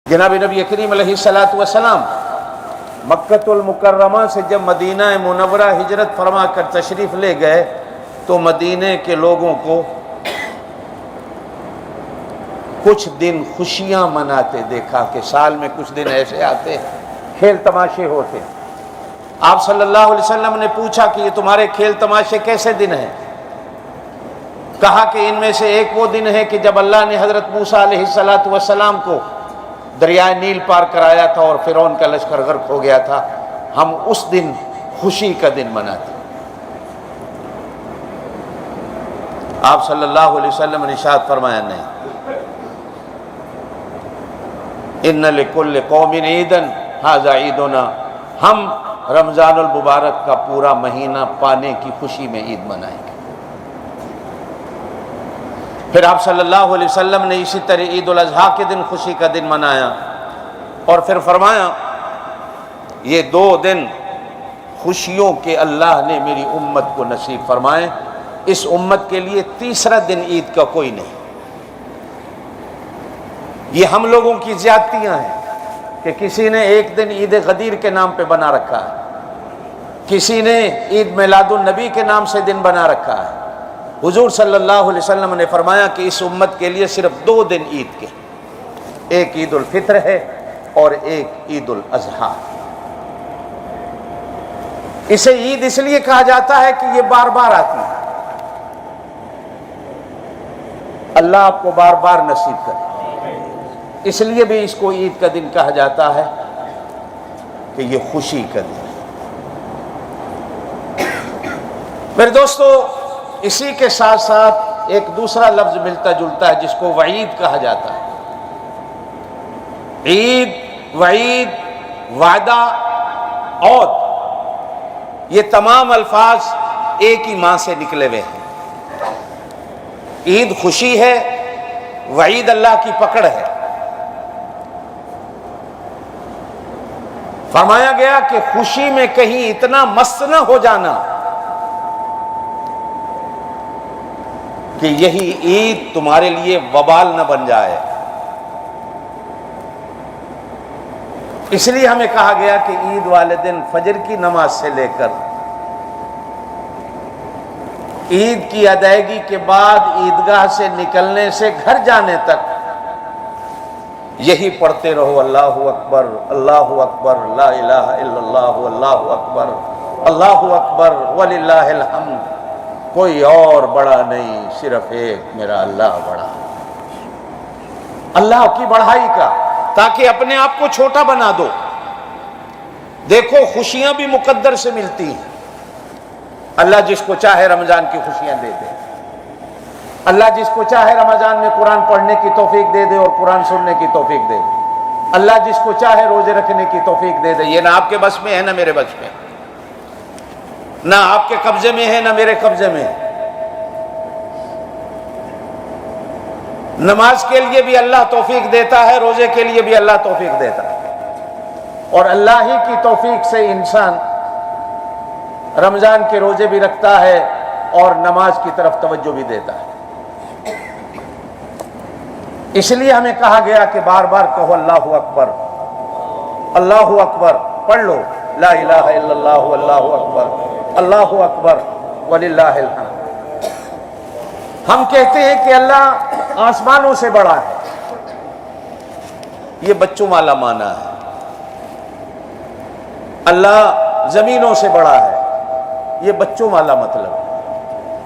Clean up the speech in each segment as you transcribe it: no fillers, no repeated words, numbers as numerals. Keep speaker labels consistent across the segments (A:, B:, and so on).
A: جناب نبی کریم علیہ الصلوۃ والسلام مکۃ المکرمہ سے جب مدینہ منورہ ہجرت فرما کر تشریف لے گئے تو مدینے کے لوگوں کو کچھ دن خوشیاں مناتے دیکھا کہ سال میں کچھ دن ایسے آتے کھیل تماشے ہوتے۔ آپ صلی اللہ علیہ وسلم نے پوچھا کہ یہ تمہارے کھیل تماشے کیسے دن ہیں؟ کہا کہ ان میں سے ایک وہ دن ہے کہ جب اللہ نے حضرت موسیٰ علیہ السلام کو دریائے نیل پار کرایا تھا اور فرعون کا لشکر غرق ہو گیا تھا، ہم اس دن خوشی کا دن مناتے۔ آپ صلی اللہ علیہ وسلم نے ارشاد فرمایا نہیں، ان لکل قوم عیدا ھذا عیدنا، ہم رمضان المبارک کا پورا مہینہ پانے کی خوشی میں عید منائیں گے۔ پھر آپ صلی اللہ علیہ وسلم نے اسی طرح عید الاضحیٰ کے دن خوشی کا دن منایا اور پھر فرمایا یہ 2 دن خوشیوں کے اللہ نے میری امت کو نصیب فرمائے، اس امت کے لیے تیسرا دن عید کا کوئی نہیں۔ یہ ہم لوگوں کی زیادتیاں ہیں کہ کسی نے ایک دن عید غدیر کے نام پہ بنا رکھا ہے، کسی نے عید میلاد النبی کے نام سے دن بنا رکھا ہے۔ حضور صلی اللہ علیہ وسلم نے فرمایا کہ اس امت کے لیے صرف 2 دن عید کے، ایک عید الفطر ہے اور ایک عید الاضحیٰ۔ اسے عید اس لیے کہا جاتا ہے کہ یہ بار بار آتی ہے، اللہ آپ کو بار بار نصیب کرے، اس لیے بھی اس کو عید کا دن کہا جاتا ہے کہ یہ خوشی کا دن۔ میرے دوستو، اسی کے ساتھ ساتھ ایک دوسرا لفظ ملتا جلتا ہے جس کو وعید کہا جاتا ہے۔ عید، وعید، وعدہ، عود، یہ تمام الفاظ ایک ہی ماں سے نکلے ہوئے ہیں۔ عید خوشی ہے، وعید اللہ کی پکڑ ہے۔ فرمایا گیا کہ خوشی میں کہیں اتنا مست نہ ہو جانا کہ یہی عید تمہارے لیے وبال نہ بن جائے۔ اس لیے ہمیں کہا گیا کہ عید والے دن فجر کی نماز سے لے کر عید کی ادائیگی کے بعد عیدگاہ سے نکلنے سے گھر جانے تک یہی پڑھتے رہو، اللہ اکبر، اللہ اکبر، لا الہ الا اللہ، اللہ اکبر، اللہ اکبر وللہ الحمد، کوئی اور بڑا نہیں، صرف ایک میرا اللہ بڑا۔ اللہ کی بڑائی کا، تاکہ اپنے آپ کو چھوٹا بنا دو۔ دیکھو خوشیاں بھی مقدر سے ملتی ہیں، اللہ جس کو چاہے رمضان کی خوشیاں دے دے، اللہ جس کو چاہے رمضان میں قرآن پڑھنے کی توفیق دے دے اور قرآن سننے کی توفیق دے دے، اللہ جس کو چاہے روزے رکھنے کی توفیق دے دے۔ یہ نہ آپ کے بس میں ہے نہ میرے بس میں، نہ آپ کے قبضے میں ہے نہ میرے قبضے میں ہے۔ نماز کے لیے بھی اللہ توفیق دیتا ہے، روزے کے لیے بھی اللہ توفیق دیتا ہے، اور اللہ ہی کی توفیق سے انسان رمضان کے روزے بھی رکھتا ہے اور نماز کی طرف توجہ بھی دیتا ہے۔ اس لیے ہمیں کہا گیا کہ بار بار کہو اللہ اکبر، اللہ اکبر، پڑھ لو لا الہ الا اللہ، اللہ اکبر، اللہ اکبر وللہ الحمد۔ ہم کہتے ہیں کہ اللہ آسمانوں سے بڑا ہے، یہ بچوں والا معنی ہے۔ اللہ زمینوں سے بڑا ہے، یہ بچوں والا مطلب ہے۔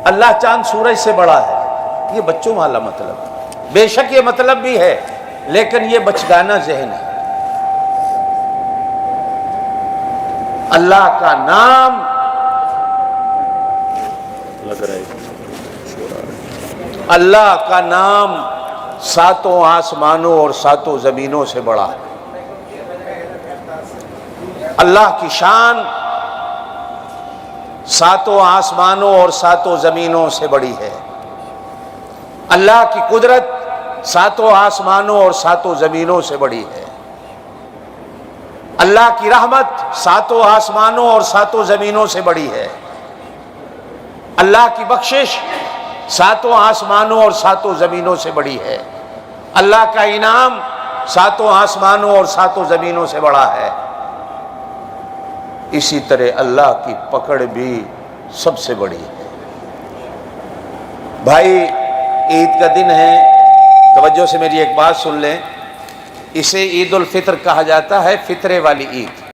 A: اللہ چاند سورج سے بڑا ہے، یہ بچوں والا مطلب ہے۔ بے شک یہ مطلب بھی ہے، لیکن یہ بچگانہ ذہن ہے۔ اللہ کا نام اللہ کا نام 7 آسمانوں اور 7 زمینوں سے بڑا ہے۔ اللہ کی شان 7 آسمانوں اور 7 زمینوں سے بڑی ہے۔ اللہ کی قدرت 7 آسمانوں اور 7 زمینوں سے بڑی ہے۔ اللہ کی رحمت 7 آسمانوں اور 7 زمینوں سے بڑی ہے۔ اللہ کی بخشش 7 آسمانوں اور 7 زمینوں سے بڑی ہے۔ اللہ کا انعام ساتوں آسمانوں اور ساتوں زمینوں سے بڑا ہے، اسی طرح اللہ کی پکڑ بھی سب سے بڑی ہے۔ بھائی عید کا دن ہے، توجہ سے میری ایک بات سن لیں، اسے عید الفطر کہا جاتا ہے، فطرے والی عید۔